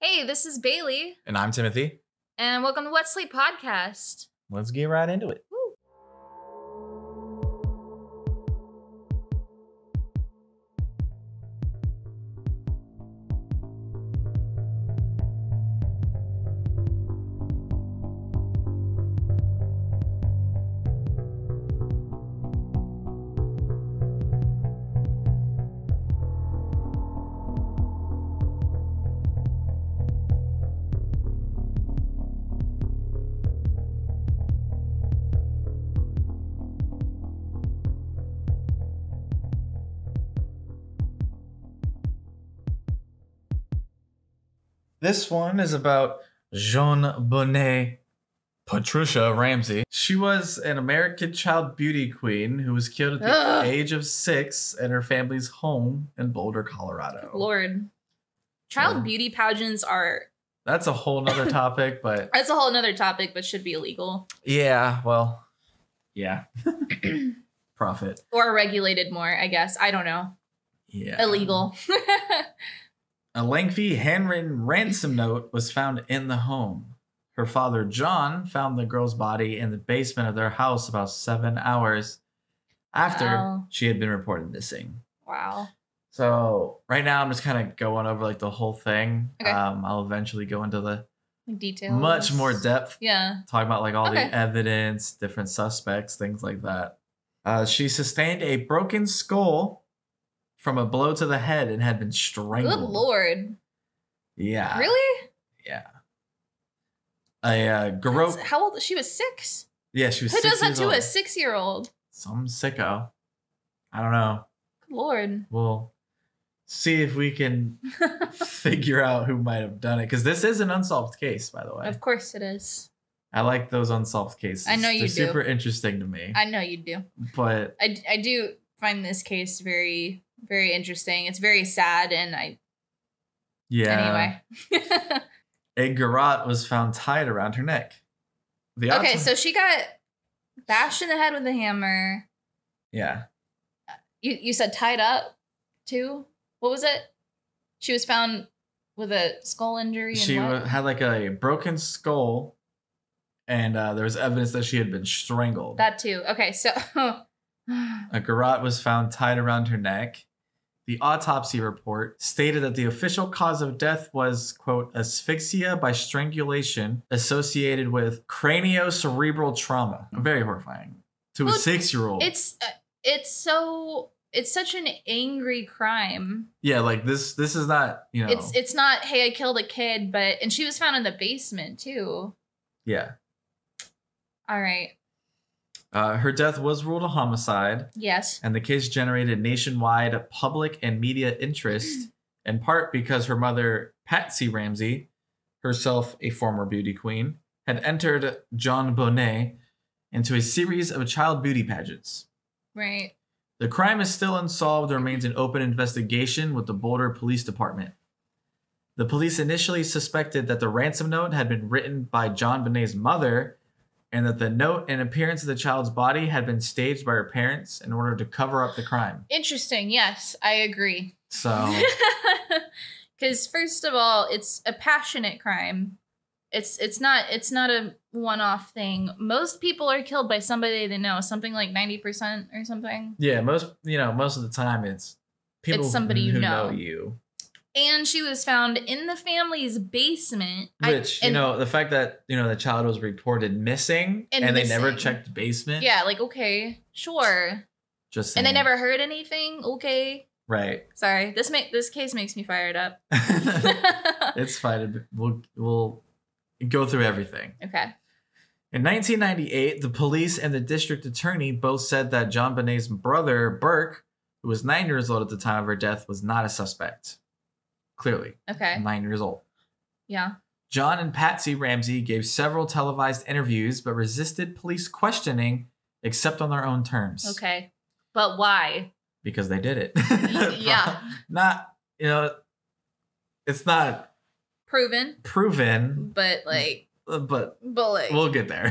Hey, this is Bailey. And I'm Timothy. And welcome to Wet Sleep Podcast. Let's get right into it. Woo. This one is about JonBenet Patricia Ramsey. She was an American child beauty queen who was killed at the age of 6 in her family's home in Boulder, Colorado. Lord. Child beauty pageants are... That's a whole nother topic, but... That's a whole nother topic, but should be illegal. Yeah, well, yeah. Profit. Or regulated more, I guess. I don't know. Yeah. Illegal. A lengthy handwritten ransom note was found in the home. Her father, John, found the girl's body in the basement of their house about 7 hours after she had been reported missing. Wow. So right now I'm just kind of going over like the whole thing. Okay. I'll eventually go into the details. much more depth. Yeah. Talk about like all the evidence, different suspects, things like that. She sustained a broken skull from a blow to the head and had been strangled. Good Lord. Yeah. Really? Yeah. Garrote. How old? She was 6? Yeah, she was 6 Who does that years to old. a 6-year-old? Some sicko. I don't know. Good Lord. We'll see if we can figure out who might have done it. Because this is an unsolved case, by the way. Of course it is. I like those unsolved cases. I know you do. They're super interesting to me. I know you do. But I do find this case very, very interesting. It's very sad, and yeah. Anyway. A garrote was found tied around her neck. So she got bashed in the head with a hammer. Yeah. You said tied up too? What was it? She was found with a skull injury. And she had like a broken skull, and there was evidence that she had been strangled. That too. Okay, so a garrote was found tied around her neck. The autopsy report stated that the official cause of death was, quote, asphyxia by strangulation associated with craniocerebral trauma. Very horrifying to a 6-year-old. It's such an angry crime. Yeah, like this is not, you know. It's not, hey, I killed a kid, and she was found in the basement too. Yeah. All right. Her death was ruled a homicide. Yes. And the case generated nationwide public and media interest, in part because her mother, Patsy Ramsey, herself a former beauty queen, had entered JonBenet into a series of child beauty pageants. Right. The crime is still unsolved and remains an open investigation with the Boulder Police Department. The police initially suspected that the ransom note had been written by JonBenet's mother, and that the note and appearance of the child's body had been staged by her parents in order to cover up the crime. Interesting. Yes, I agree. So, because first of all, it's a passionate crime. It's not a one-off thing. Most people are killed by somebody they know, something like 90% or something. Yeah, most of the time it's people somebody who you know you. And she was found in the family's basement. Which, the fact that, the child was reported missing and they never checked the basement. Yeah, like, okay, sure. Just saying. And they never heard anything. Okay. Right. Sorry. This case makes me fired up. It's fine. We'll go through everything. Okay. In 1998, the police and the district attorney both said that JonBenet's brother, Burke, who was 9 years old at the time of her death, was not a suspect. Clearly. Okay. 9 years old. Yeah. John and Patsy Ramsey gave several televised interviews, but resisted police questioning, except on their own terms. Okay. But why? Because they did it. Yeah. Not, it's not proven. But like. But we'll get there.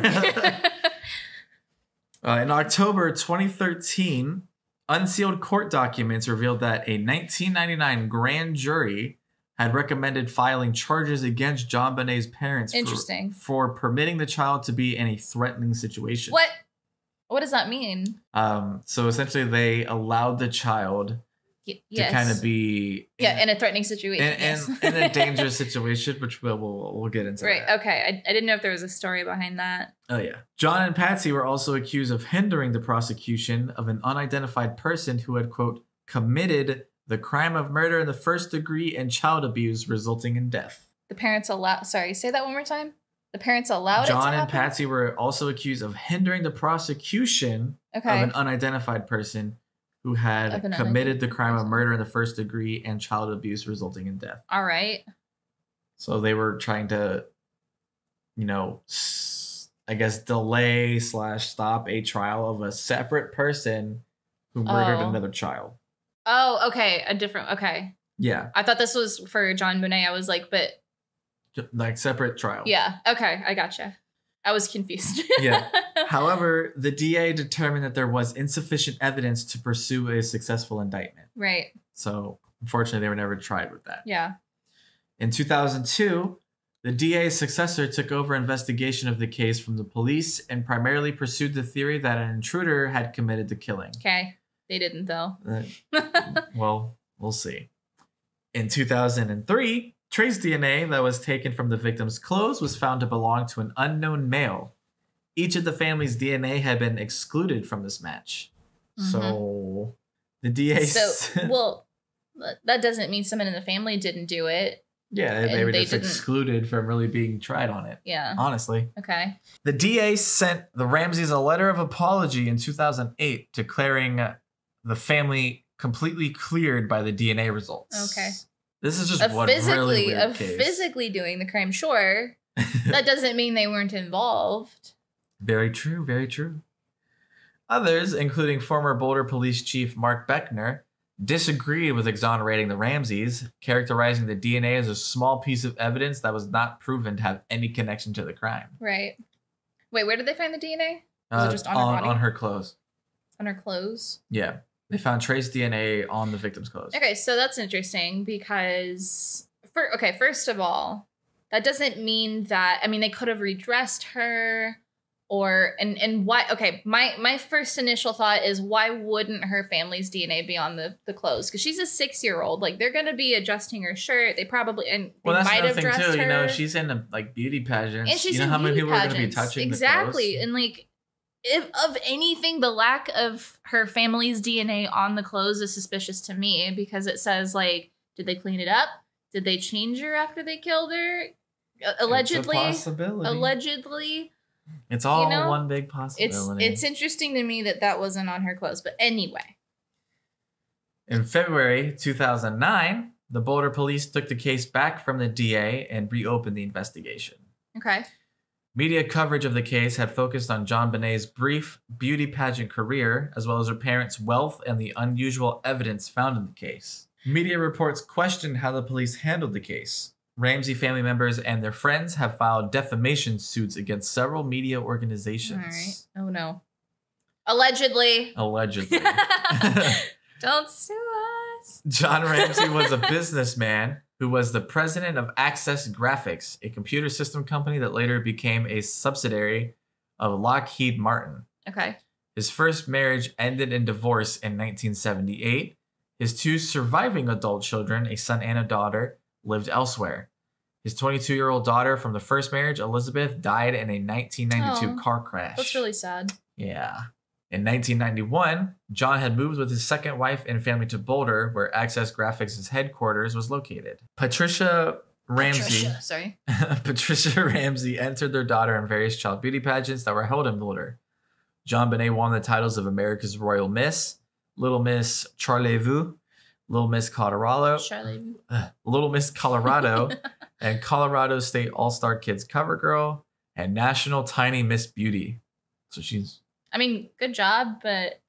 In October 2013, unsealed court documents revealed that a 1999 grand jury had recommended filing charges against JonBenet's parents for permitting the child to be in a threatening situation. What does that mean? So essentially they allowed the child to kind of be in a threatening situation. In a dangerous situation, which we'll get into. Right. That. Okay. I didn't know if there was a story behind that. Oh yeah. John and Patsy were also accused of hindering the prosecution of an unidentified person who had, quote, committed the crime of murder in the first degree and child abuse resulting in death. The parents say that one more time. The parents allowed it to happen? John and Patsy were also accused of hindering the prosecution of an unidentified person who had committed the crime of murder in the first degree and child abuse resulting in death. All right. So they were trying to, I guess, delay / stop a trial of a separate person who murdered another child. Oh, okay. Okay. Yeah. I thought this was for JonBenet. I was like, but. Like separate trial. Yeah. Okay. I gotcha. I was confused. Yeah. However, the DA determined that there was insufficient evidence to pursue a successful indictment. Right. So, unfortunately, they were never tried with that. Yeah. In 2002, the DA's successor took over investigation of the case from the police and primarily pursued the theory that an intruder had committed the killing. Okay. They didn't, though. Well, we'll see. In 2003, trace DNA that was taken from the victim's clothes was found to belong to an unknown male. Each of the family's DNA had been excluded from this match. Mm-hmm. So the DA... that doesn't mean someone in the family didn't do it. Yeah, they were just excluded from really being tried on it. Yeah. Honestly. Okay. The DA sent the Ramseys a letter of apology in 2008 declaring the family completely cleared by the DNA results. Okay. This is just one really weird case. Physically doing the crime, sure. That doesn't mean they weren't involved. Very true, very true. Others, including former Boulder Police Chief Mark Beckner, disagreed with exonerating the Ramseys, characterizing the DNA as a small piece of evidence that was not proven to have any connection to the crime. Right. Wait, where did they find the DNA? Was it just on her body? On her clothes. On her clothes? Yeah. They found trace DNA on the victim's clothes. Okay, so that's interesting because, first of all, that doesn't mean that, they could have redressed her and why, my first initial thought is why wouldn't her family's DNA be on the clothes? Because she's a 6-year-old, they're going to be adjusting her shirt. They probably, and they might have dressed her. She's in beauty pageants. And she's in how many people pageants. Are going to be touching exactly. the clothes? And if of anything, the lack of her family's DNA on the clothes is suspicious to me because it says did they clean it up? Did they change her after they killed her? Allegedly. It's a possibility. Allegedly. It's all one big possibility. It's interesting to me that wasn't on her clothes. But anyway. In February 2009, the Boulder police took the case back from the DA and reopened the investigation. Okay. Media coverage of the case had focused on JonBenet's brief beauty pageant career, as well as her parents' wealth and the unusual evidence found in the case. Media reports questioned how the police handled the case. Ramsey family members and their friends have filed defamation suits against several media organizations. All right. Oh, no. Allegedly. Don't sue us. John Ramsey was a businessman who was the president of Access Graphics, a computer system company that later became a subsidiary of Lockheed Martin. Okay. His first marriage ended in divorce in 1978. His 2 surviving adult children, a son and a daughter, lived elsewhere. His 22-year-old daughter from the first marriage, Elizabeth, died in a 1992 car crash. That's really sad. Yeah. In 1991, John had moved with his second wife and family to Boulder, where Access Graphics' headquarters was located. Patricia Ramsey entered their daughter in various child beauty pageants that were held in Boulder. JonBenet won the titles of America's Royal Miss, Little Miss Charlevoix, Little Miss Colorado, Little Miss Colorado, and Colorado State All-Star Kids Cover Girl, and National Tiny Miss Beauty. So she's... good job, but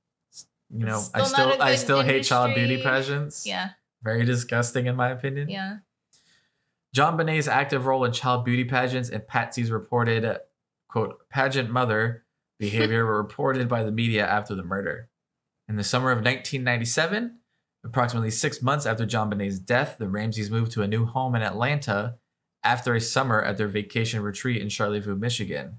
I still hate child beauty pageants. Yeah. Very disgusting in my opinion. Yeah. JonBenet's active role in child beauty pageants and Patsy's reported, quote, pageant mother behavior were reported by the media after the murder. In the summer of 1997, Approximately 6 months after JonBenet's death, the Ramseys moved to a new home in Atlanta after a summer at their vacation retreat in Charlottesville, Michigan.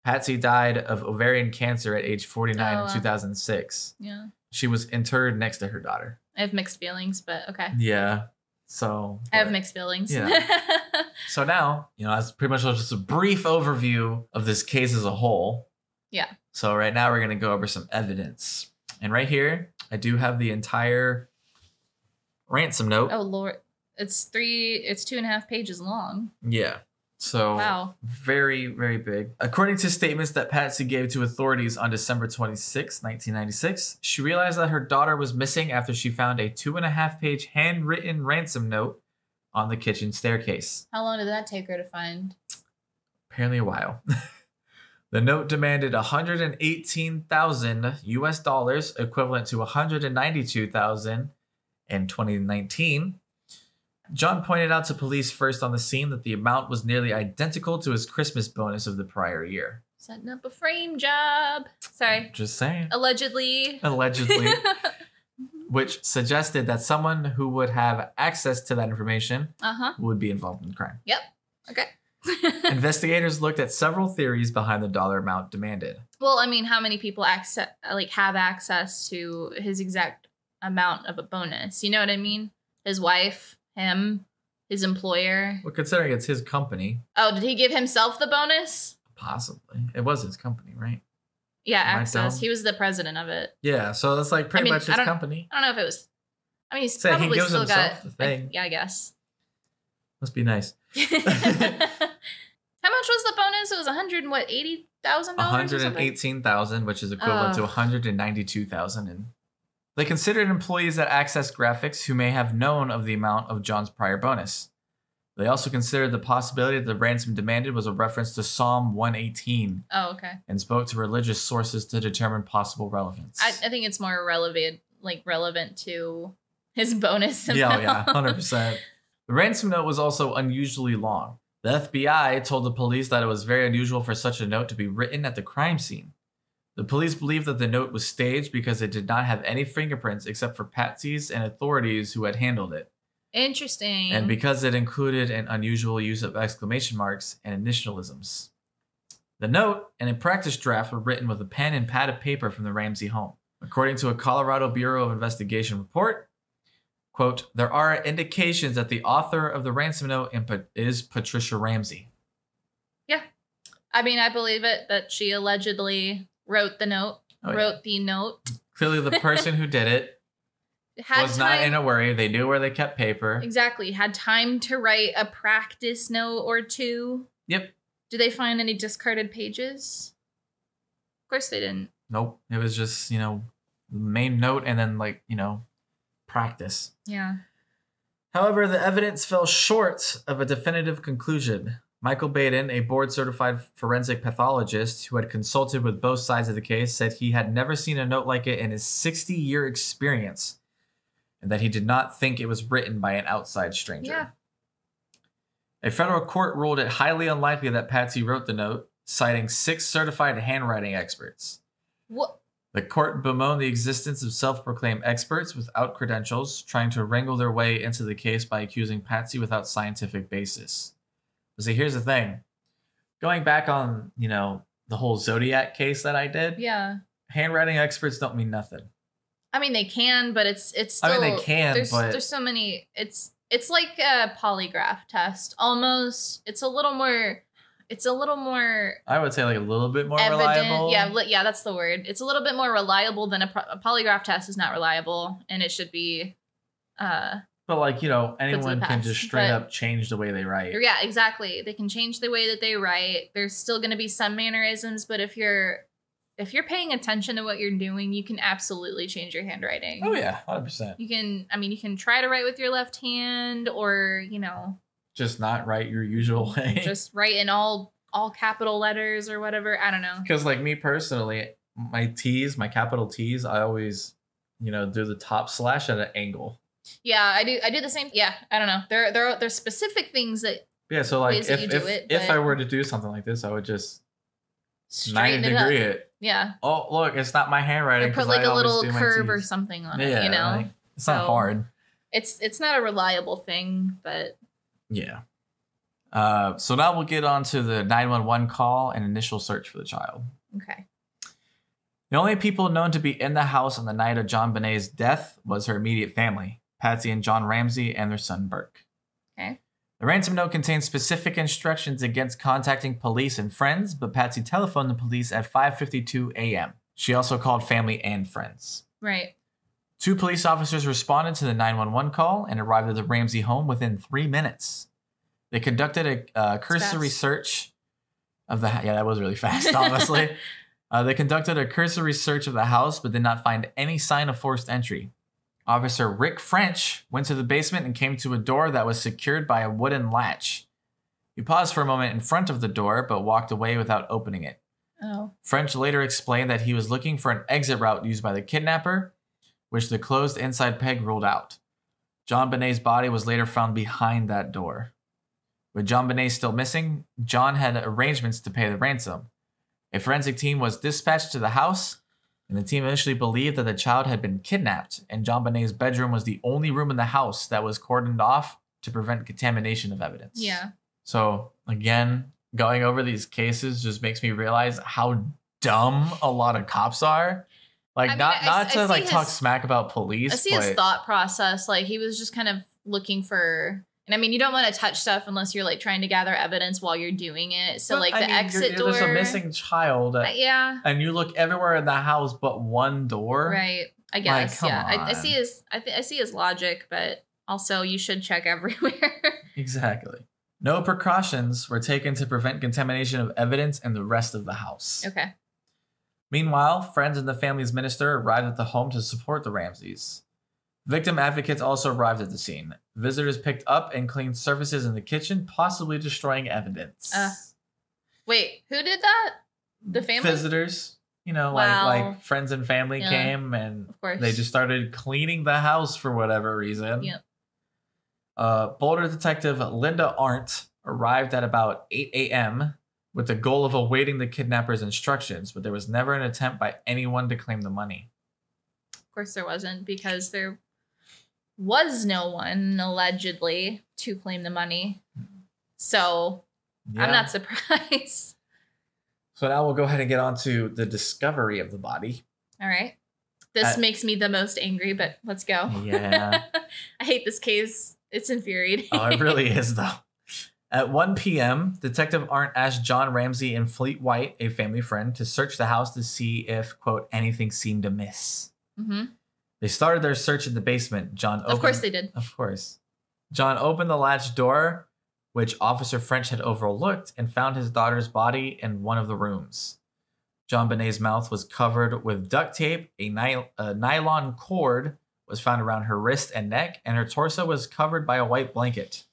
Patsy died of ovarian cancer at age 49 in 2006. Yeah. She was interred next to her daughter. I have mixed feelings, but okay. Yeah. So I have mixed feelings. Yeah. So now, that's pretty much just a brief overview of this case as a whole. Yeah. So right now we're going to go over some evidence. And right here, I do have the entire ransom note. Oh, Lord. It's 2.5 pages long. Yeah. So wow. Very, very big. According to statements that Patsy gave to authorities on December 26, 1996, she realized that her daughter was missing after she found a 2.5-page handwritten ransom note on the kitchen staircase. How long did that take her to find? Apparently a while. The note demanded $118,000 US, equivalent to $192,000 in 2019. John pointed out to police first on the scene that the amount was nearly identical to his Christmas bonus of the prior year. Setting up a frame job. Sorry. Just saying. Allegedly. Which suggested that someone who would have access to that information would be involved in the crime. Yep. Okay. Investigators looked at several theories behind the dollar amount demanded. Well, I mean, how many people have access to his exact amount of a bonus? You know what I mean? His wife, him, his employer. Well, considering it's his company. Oh, did he give himself the bonus? Possibly. It was his company, right? Yeah, access. He was the president of it. Yeah, so that's like pretty much his company. I don't know if it was. I mean, he's probably still got. The thing. Yeah, I guess. Must be nice. How much was the bonus? It was $180,000. $118,000, which is equivalent to $192,000. And they considered employees that accessed graphics who may have known of the amount of John's prior bonus. They also considered the possibility that the ransom demanded was a reference to Psalm 118. Oh, okay. And spoke to religious sources to determine possible relevance. I think it's more relevant to his bonus. Yeah, 100%. The ransom note was also unusually long. The FBI told the police that it was very unusual for such a note to be written at the crime scene. The police believed that the note was staged because it did not have any fingerprints except for Patsy's and authorities who had handled it. Interesting. And because it included an unusual use of exclamation marks and initialisms. The note and a practice draft were written with a pen and pad of paper from the Ramsey home. According to a Colorado Bureau of Investigation report, quote, there are indications that the author of the ransom note is Patricia Ramsey. Yeah. I mean, I believe it that she allegedly wrote the note. Clearly the person who did it was not in a worry. They knew where they kept paper. Exactly. Had time to write a practice note or two. Yep. Did they find any discarded pages? Of course they didn't. Nope. It was just, the main note and then practice. Yeah. However, the evidence fell short of a definitive conclusion. Michael Baden, a board-certified forensic pathologist who had consulted with both sides of the case, said he had never seen a note like it in his 60-year experience, and that he did not think it was written by an outside stranger. Yeah. A federal court ruled it highly unlikely that Patsy wrote the note, citing 6 certified handwriting experts. What? The court bemoaned the existence of self-proclaimed experts without credentials, trying to wrangle their way into the case by accusing Patsy without scientific basis. But see, here's the thing. Going back on, the whole Zodiac case that I did. Yeah. Handwriting experts don't mean nothing. I mean, they can, but it's still. I mean, they can, but there's so many. It's like a polygraph test almost. It's a little more. I would say a little bit more evident. reliable. Yeah, that's the word. It's a little bit more reliable than a polygraph test is not reliable, and it should be. But anyone can just straight up change the way they write. Yeah, exactly. They can change the way that they write. There's still going to be some mannerisms, but if you're paying attention to what you're doing, you can absolutely change your handwriting. Oh yeah, 100%. You can try to write with your left hand, or just not write your usual way. Just write in all capital letters or whatever. I don't know. Because me personally, my capital T's, I always do the top slash at an angle. Yeah, I do the same. Yeah, I don't know. There's specific things that. Yeah, so if I were to do something like this, I would just 90-degree it. Yeah. Oh, look, it's not my handwriting. Or put a little curve or something on it. It's not hard. It's not a reliable thing, but yeah. So now we'll get on to the 911 call and initial search for the child. Okay. The only people known to be in the house on the night of JonBenet's death was her immediate family, Patsy and John Ramsey, and their son Burke. Okay. The ransom note contains specific instructions against contacting police and friends, but Patsy telephoned the police at 5:52 a.m. She also called family and friends. Right. 2 police officers responded to the 911 call and arrived at the Ramsey home within 3 minutes. They conducted a cursory search of the house. Yeah, that was really fast, honestly. They conducted a cursory search of the house, but did not find any sign of forced entry. Officer Rick French went to the basement and came to a door that was secured by a wooden latch. He paused for a moment in front of the door, but walked away without opening it. Oh. French later explained that he was looking for an exit route used by the kidnapper, which the closed inside peg ruled out. JonBenet's body was later found behind that door. With JonBenet still missing, John had arrangements to pay the ransom. A forensic team was dispatched to the house, and the team initially believed that the child had been kidnapped, and JonBenet's bedroom was the only room in the house that was cordoned off to prevent contamination of evidence. Yeah. So, again, going over these cases just makes me realize how dumb a lot of cops are. Like, I mean, not to talk smack about police. I see his thought process. Like, he was just kind of looking for... And I mean, you don't want to touch stuff unless you're like trying to gather evidence while you're doing it. So like the exit door. There's a missing child. Yeah. And you look everywhere in the house but one door. Right. I guess. Like, yeah. I see his. I see his logic, but also you should check everywhere. Exactly. No precautions were taken to prevent contamination of evidence in the rest of the house. Okay. Meanwhile, friends and the family's minister arrived at the home to support the Ramseys. Victim advocates also arrived at the scene. Visitors picked up and cleaned surfaces in the kitchen, possibly destroying evidence. Wait, who did that? The family? Visitors. You know, like friends and family came and of course. They just started cleaning the house for whatever reason. Yep. Boulder detective Linda Arndt arrived at about 8 a.m. with the goal of awaiting the kidnapper's instructions, but there was never an attempt by anyone to claim the money. Of course there wasn't, because there was no one allegedly to claim the money. So I'm not surprised. So now we'll go ahead and get on to the discovery of the body. All right. This makes me the most angry, but let's go. Yeah. I hate this case. It's infuriating. Oh, it really is, though. At 1 p.m., Detective Arndt asked John Ramsey and Fleet White, a family friend, to search the house to see if, quote, anything seemed amiss. Mm-hmm. They started their search in the basement. Of course they did. Of course. John opened the latch door, which Officer French had overlooked, and found his daughter's body in one of the rooms. JonBenet's mouth was covered with duct tape. A nylon cord was found around her wrist and neck, and her torso was covered by a white blanket.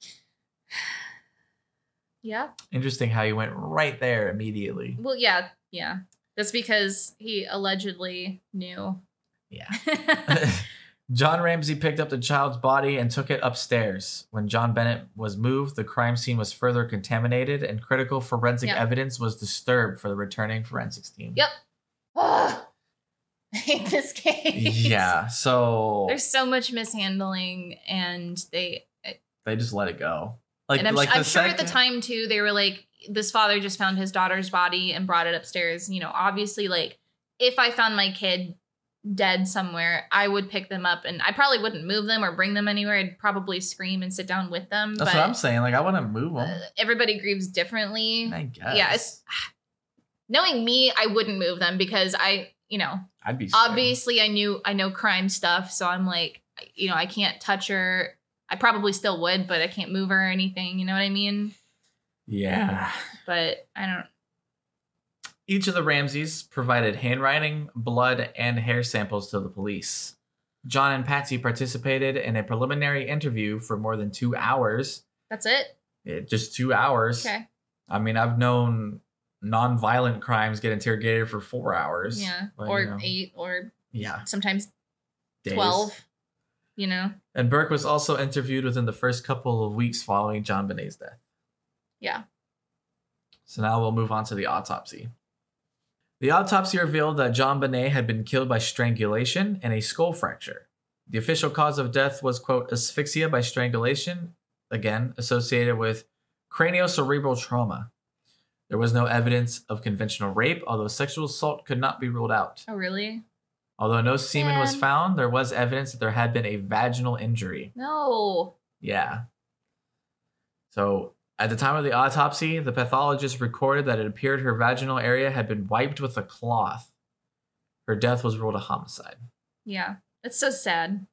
Yeah. Interesting how you went right there immediately. Well, yeah. That's because he allegedly knew. Yeah. John Ramsey picked up the child's body and took it upstairs. When JonBenet was moved, the crime scene was further contaminated, and critical forensic evidence was disturbed for the returning forensics team. Yep. Oh, I hate this case. Yeah, so... There's so much mishandling, and they just let it go. I'm sure at the time, too, they were like, this father just found his daughter's body and brought it upstairs. You know, obviously, like, if I found my kid dead somewhere, I would pick them up, and I probably wouldn't move them or bring them anywhere. I'd probably scream and sit down with them. That's what I'm saying. Like, I wouldn't move them. Everybody grieves differently. I guess. Yeah. Knowing me, I wouldn't move them because I'd be scared. Obviously I know crime stuff. So I'm like, I can't touch her. I probably still would, but I can't move her or anything. You know what I mean? Yeah. But I don't. Each of the Ramseys provided handwriting, blood, and hair samples to the police. John and Patsy participated in a preliminary interview for more than 2 hours. That's it? Just 2 hours. Okay. I mean, I've known non-violent crimes get interrogated for 4 hours. Yeah. But, or 8 or sometimes days. 12, And Burke was also interviewed within the first couple of weeks following JonBenet's death. Yeah. So now we'll move on to the autopsy. The autopsy revealed that JonBenet had been killed by strangulation and a skull fracture. The official cause of death was, quote, asphyxia by strangulation, again, associated with craniocerebral trauma. There was no evidence of conventional rape, although sexual assault could not be ruled out. Oh, really? Although no semen was found, there was evidence that there had been a vaginal injury. No. Yeah. So, at the time of the autopsy, the pathologist recorded that it appeared her vaginal area had been wiped with a cloth. Her death was ruled a homicide. Yeah. It's so sad.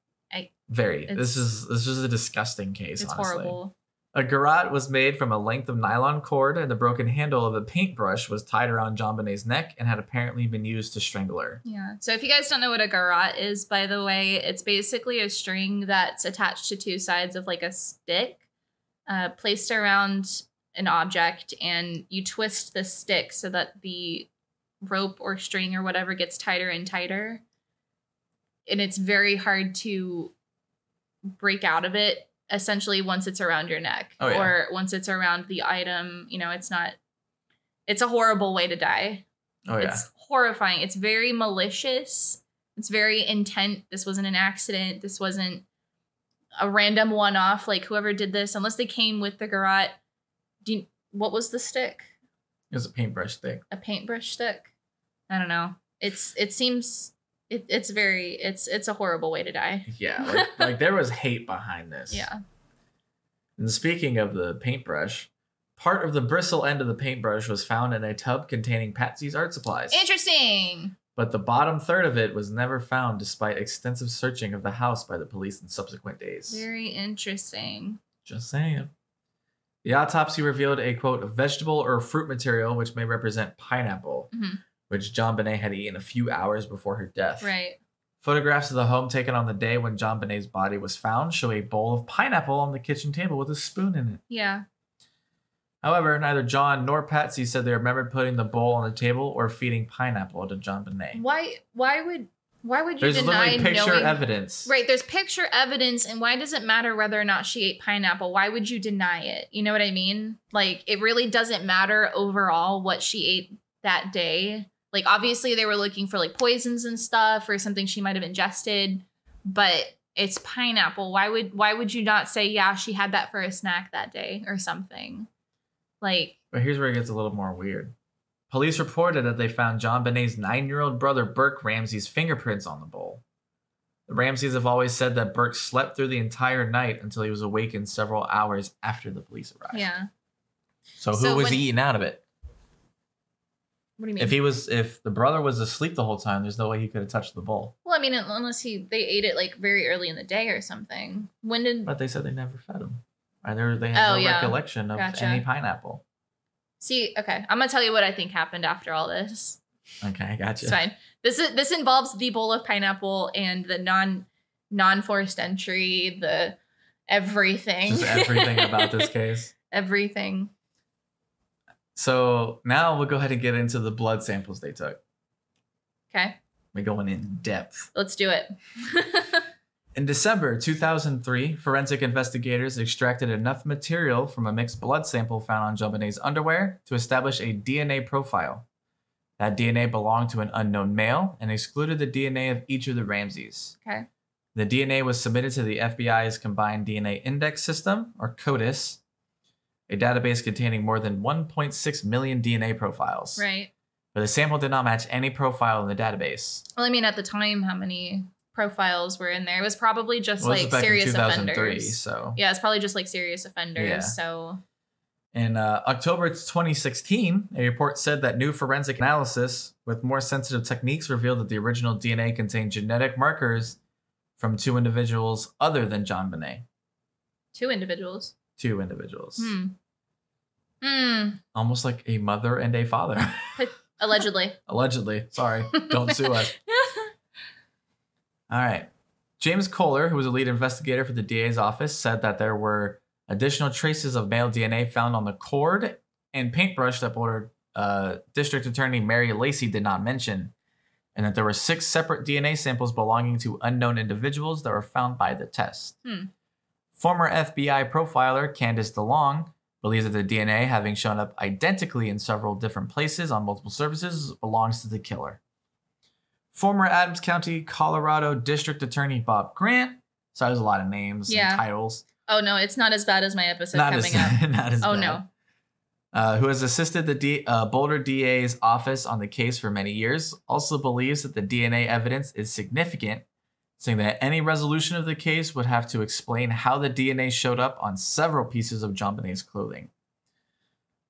This is a disgusting case, it's honestly. Horrible. A garrote was made from a length of nylon cord, and the broken handle of a paintbrush was tied around JonBenet's neck and had apparently been used to strangle her. Yeah. So if you guys don't know what a garrote is, by the way, it's basically a string that's attached to two sides of like a stick, placed around an object, and you twist the stick so that the rope or string or whatever gets tighter and tighter. And it's very hard to break out of it. Essentially, once it's around your neck or once it's around the item, it's a horrible way to die. It's horrifying. It's very malicious. It's very intent. This wasn't an accident. This wasn't a random one-off. Like whoever did this, unless they came with the garrote. What was the stick? It was a paintbrush stick. A paintbrush stick? I don't know. It's a horrible way to die. Yeah, like there was hate behind this. Yeah. And speaking of the paintbrush, part of the bristle end of the paintbrush was found in a tub containing Patsy's art supplies. Interesting. But the bottom third of it was never found despite extensive searching of the house by the police in subsequent days. Very interesting. Just saying. The autopsy revealed a, quote, vegetable or fruit material which may represent pineapple. Mm-hmm. Which JonBenet had eaten a few hours before her death. Right. Photographs of the home taken on the day when JonBenet's body was found show a bowl of pineapple on the kitchen table with a spoon in it. Yeah. However, neither John nor Patsy said they remembered putting the bowl on the table or feeding pineapple to JonBenet. Why would you there's deny literally picture knowing... evidence. Right, there's picture evidence, and why does it matter whether or not she ate pineapple? Why would you deny it? You know what I mean? Like, it really doesn't matter overall what she ate that day. Like, obviously, they were looking for, like, poisons and stuff or something she might have ingested. But it's pineapple. Why would you not say, yeah, she had that for a snack that day or something? Like... But here's where it gets a little more weird. Police reported that they found JonBenet's 9-year-old brother, Burke Ramsey's fingerprints on the bowl. The Ramseys have always said that Burke slept through the entire night until he was awakened several hours after the police arrived. Yeah. So who was he eating out of it? What do you mean? If the brother was asleep the whole time, there's no way he could have touched the bowl. Well, I mean, unless they ate it like very early in the day or something. But they said they never fed him. Or they had no recollection of any pineapple. See, okay, I'm gonna tell you what I think happened after all this. Okay, gotcha. It's fine. This involves the bowl of pineapple and the non-forced entry, the everything. Just everything about this case. Everything. So now we'll go ahead and get into the blood samples they took. Okay. We're going in depth. Let's do it. In December 2003, forensic investigators extracted enough material from a mixed blood sample found on JonBenet's underwear to establish a DNA profile. That DNA belonged to an unknown male and excluded the DNA of each of the Ramseys. Okay. The DNA was submitted to the FBI's Combined DNA Index System, or CODIS, a database containing more than 1.6 million DNA profiles. Right. But the sample did not match any profile in the database. Well, I mean, at the time, how many profiles were in there? It was probably just like serious offenders. So yeah, it's probably just like serious offenders. Yeah. So in October 2016, a report said that new forensic analysis with more sensitive techniques revealed that the original DNA contained genetic markers from 2 individuals other than JonBenet. 2 individuals. 2 individuals. Almost like a mother and a father. Allegedly. Allegedly. Sorry. Don't sue us. All right. James Kohler, who was a lead investigator for the DA's office, said that there were additional traces of male DNA found on the cord and paintbrush that Boulder District Attorney Mary Lacey did not mention, and that there were 6 separate DNA samples belonging to unknown individuals that were found by the test. Former FBI profiler Candace DeLong believes that the DNA, having shown up identically in several different places on multiple surfaces, belongs to the killer. Former Adams County, Colorado District Attorney Bob Grant. So there's a lot of names and titles. Oh, no, it's not as bad as my episode coming up. Not as bad. No. Who has assisted the Boulder DA's office on the case for many years, also believes that the DNA evidence is significant, saying that any resolution of the case would have to explain how the DNA showed up on several pieces of JonBenet's clothing.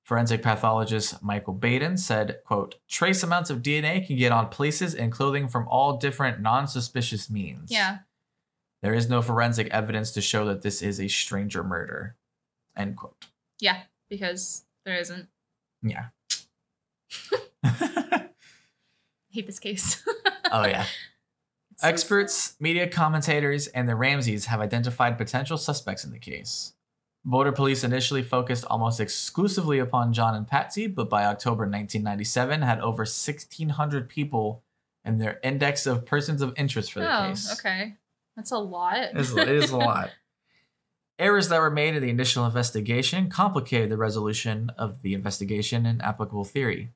Forensic pathologist Michael Baden said, quote, trace amounts of DNA can get on places and clothing from all different non-suspicious means. Yeah. There is no forensic evidence to show that this is a stranger murder, end quote. Yeah, because there isn't. Yeah. Hate this case. Oh, yeah. Experts, media commentators, and the Ramseys have identified potential suspects in the case. Boulder police initially focused almost exclusively upon John and Patsy, but by October 1997 had over 1,600 people in their index of persons of interest for the case. Oh, okay. That's a lot. It is a lot. Errors that were made in the initial investigation complicated the resolution of the investigation and applicable theory.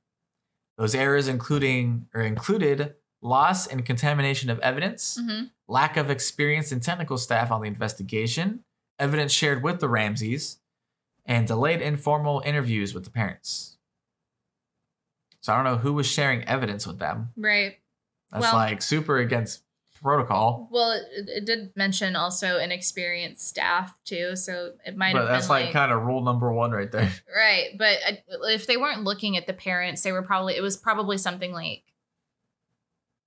Those errors included loss and contamination of evidence, lack of experienced and technical staff on the investigation, evidence shared with the Ramseys, and delayed informal interviews with the parents. So I don't know who was sharing evidence with them. Right. That's like super against protocol. Well, it did mention also an experienced staff too, so it might have been. But that's like kind of rule number one right there. Right, but if they weren't looking at the parents, it was probably something like,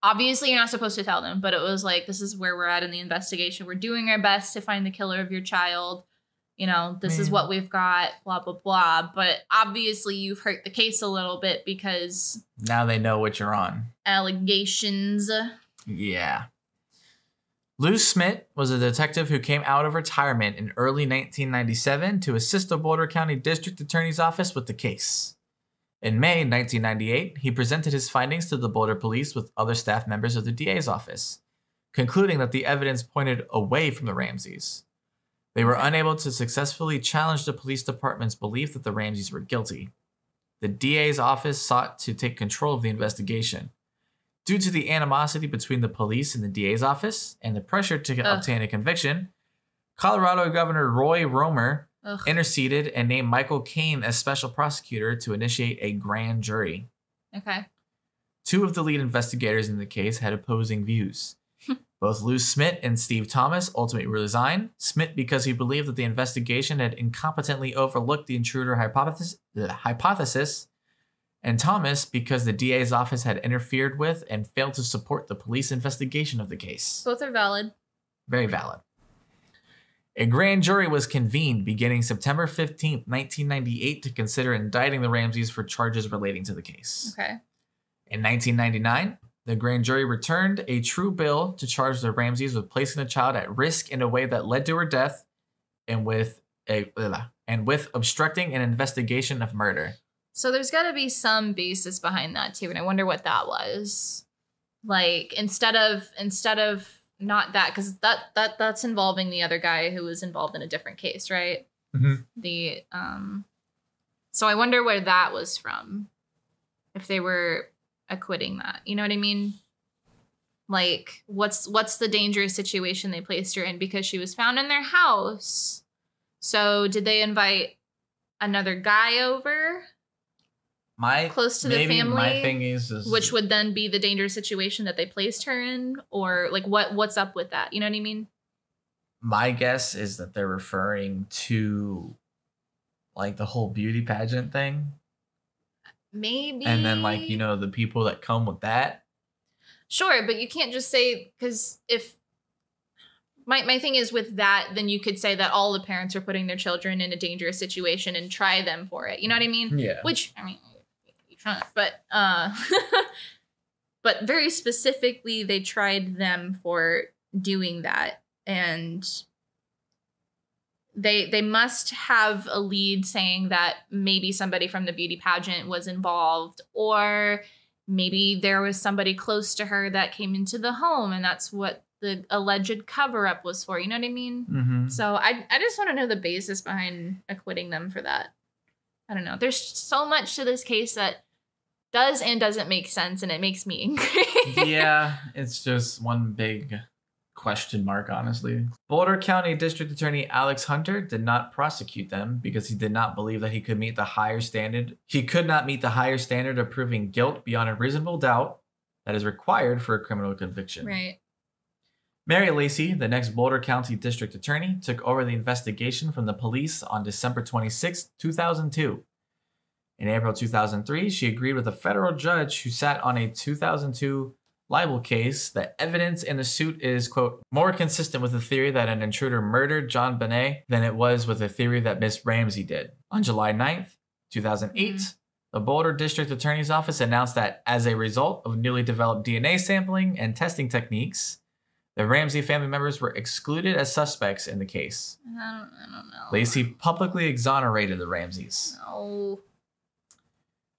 obviously you're not supposed to tell them, but it was like, this is where we're at in the investigation. We're doing our best to find the killer of your child. You know, this is what we've got, blah, blah, blah. But obviously you've hurt the case a little bit because now they know what you're on. Allegations. Yeah. Lou Smith was a detective who came out of retirement in early 1997 to assist the Boulder County District Attorney's Office with the case. In May 1998, he presented his findings to the Boulder Police with other staff members of the DA's office, concluding that the evidence pointed away from the Ramseys. They were unable to successfully challenge the police department's belief that the Ramseys were guilty. The DA's office sought to take control of the investigation. Due to the animosity between the police and the DA's office and the pressure to obtain a conviction, Colorado Governor Roy Romer interceded and named Michael Cain as special prosecutor to initiate a grand jury. Okay. Two of the lead investigators in the case had opposing views. Both Lou Smith and Steve Thomas ultimately resigned. Smith because he believed that the investigation had incompetently overlooked the intruder hypothesis, and Thomas because the DA's office had interfered with and failed to support the police investigation of the case. Both are valid. Very valid. A grand jury was convened beginning September 15th, 1998 to consider indicting the Ramseys for charges relating to the case. Okay. In 1999, the grand jury returned a true bill to charge the Ramseys with placing the child at risk in a way that led to her death and with obstructing an investigation of murder. So there's got to be some basis behind that too, and I wonder what that was. Like instead of not that, because that's involving the other guy who was involved in a different case, right? Mm-hmm. So I wonder where that was from. If they were acquitting that, you know what I mean? Like what's the dangerous situation they placed her in because she was found in their house? So did they invite another guy over? Close to the family, my thing is which would then be the dangerous situation that they placed her in, or like what's up with that? You know what I mean? My guess is that they're referring to like the whole beauty pageant thing. Maybe. And then like, you know, the people that come with that. Sure, but you can't just say, because if my thing is with that, then you could say that all the parents are putting their children in a dangerous situation and try them for it. You know what I mean? Yeah. Which, I mean, but but very specifically they tried them for doing that, and they must have a lead saying that maybe somebody from the beauty pageant was involved, or maybe there was somebody close to her that came into the home and that's what the alleged cover-up was for. You know what I mean? Mm-hmm. So I just want to know the basis behind acquitting them for that. I don't know. There's so much to this case that does and doesn't make sense, and it makes me angry. Yeah, it's just one big question mark, honestly. Boulder County District Attorney Alex Hunter did not prosecute them because he did not believe that he could meet the higher standard. He could not meet the higher standard of proving guilt beyond a reasonable doubt that is required for a criminal conviction. Right. Mary Lacey, the next Boulder County District Attorney, took over the investigation from the police on December 26, 2002. In April 2003, she agreed with a federal judge who sat on a 2002 libel case that evidence in the suit is, quote, more consistent with the theory that an intruder murdered JonBenet than it was with the theory that Miss Ramsey did. On July 9th, 2008, the Boulder District Attorney's Office announced that as a result of newly developed DNA sampling and testing techniques, the Ramsey family members were excluded as suspects in the case. I don't know. Lacey publicly exonerated the Ramseys. No.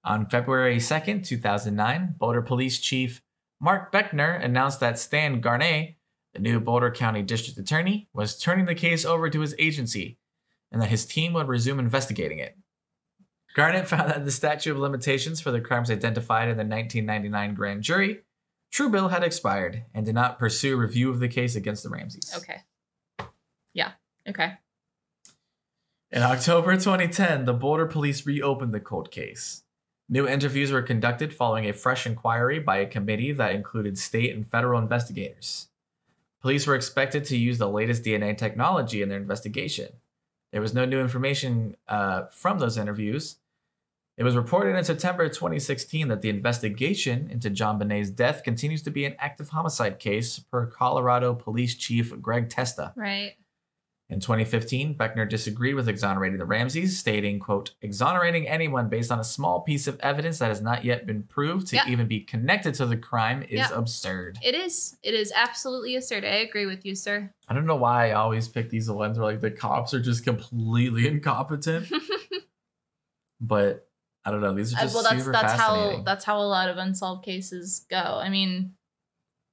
On February 2nd, 2009, Boulder Police Chief Mark Beckner announced that Stan Garnay, the new Boulder County District Attorney, was turning the case over to his agency and that his team would resume investigating it. Garnett found that the statute of limitations for the crimes identified in the 1999 grand jury true bill had expired and did not pursue review of the case against the Ramseys. Okay. Yeah. Okay. In October 2010, the Boulder Police reopened the cold case. New interviews were conducted following a fresh inquiry by a committee that included state and federal investigators. Police were expected to use the latest DNA technology in their investigation. There was no new information from those interviews. It was reported in September 2016 that the investigation into JonBenet's death continues to be an active homicide case per Colorado Police Chief Greg Testa. Right. In 2015, Beckner disagreed with exonerating the Ramseys, stating, quote, exonerating anyone based on a small piece of evidence that has not yet been proved to even be connected to the crime is absurd. It is. It is absolutely absurd. I agree with you, sir. I don't know why I always pick these ones where like the cops are just completely incompetent. But I don't know. These are just super fascinating. That's how a lot of unsolved cases go. I mean,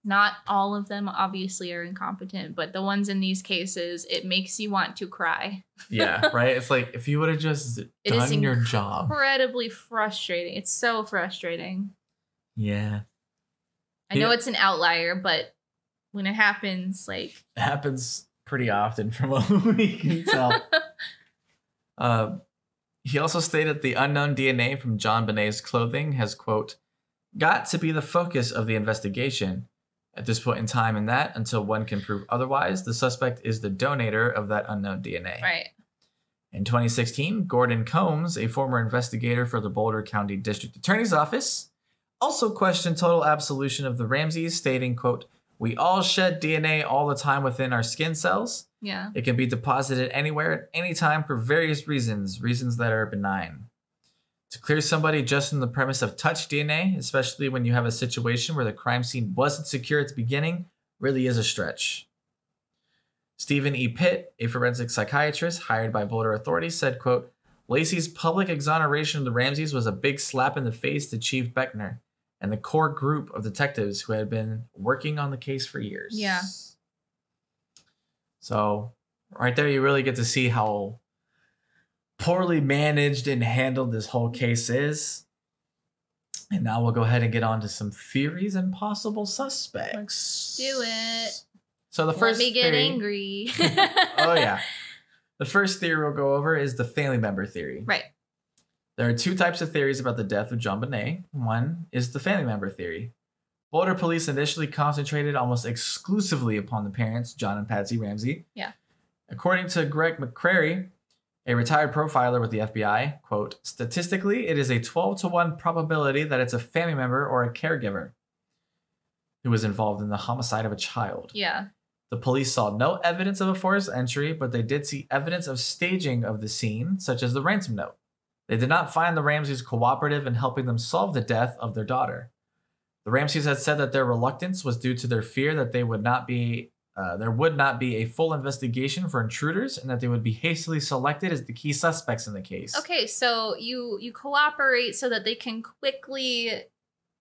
not all of them obviously are incompetent, but the ones in these cases, it makes you want to cry. Yeah, right? It's like if you would have just done your job. Incredibly frustrating. It's so frustrating. Yeah. I know it's an outlier, but when it happens, like... It happens pretty often from what we can tell. He also stated the unknown DNA from JonBenet's clothing has, quote, got to be the focus of the investigation. At this point in time and that, until one can prove otherwise, the suspect is the donator of that unknown DNA. Right. In 2016, Gordon Combs, a former investigator for the Boulder County District Attorney's Office, also questioned total absolution of the Ramseys, stating, quote, we all shed DNA all the time within our skin cells. Yeah. It can be deposited anywhere at any time for various reasons that are benign. To clear somebody just on the premise of touch DNA, especially when you have a situation where the crime scene wasn't secure at the beginning, really is a stretch. Stephen E. Pitt, a forensic psychiatrist hired by Boulder authorities, said, quote, Lacey's public exoneration of the Ramseys was a big slap in the face to Chief Beckner and the core group of detectives who had been working on the case for years. Yeah. So right there, you really get to see how poorly managed and handled this whole case is. And now we'll go ahead and get on to some theories and possible suspects. Let's do it. So the first Let me get angry. Oh, yeah. The first theory we'll go over is the family member theory. Right. There are two types of theories about the death of JonBenet. One is the family member theory. Boulder police initially concentrated almost exclusively upon the parents, John and Patsy Ramsey. Yeah. According to Greg McCrary, a retired profiler with the FBI, quote, statistically, it is a 12-to-1 probability that it's a family member or a caregiver who was involved in the homicide of a child. Yeah. The police saw no evidence of a forced entry, but they did see evidence of staging of the scene, such as the ransom note. They did not find the Ramseys cooperative in helping them solve the death of their daughter. The Ramseys had said that their reluctance was due to their fear that there would not be a full investigation for intruders and that they would be hastily selected as the key suspects in the case. Okay, so you cooperate so that they can quickly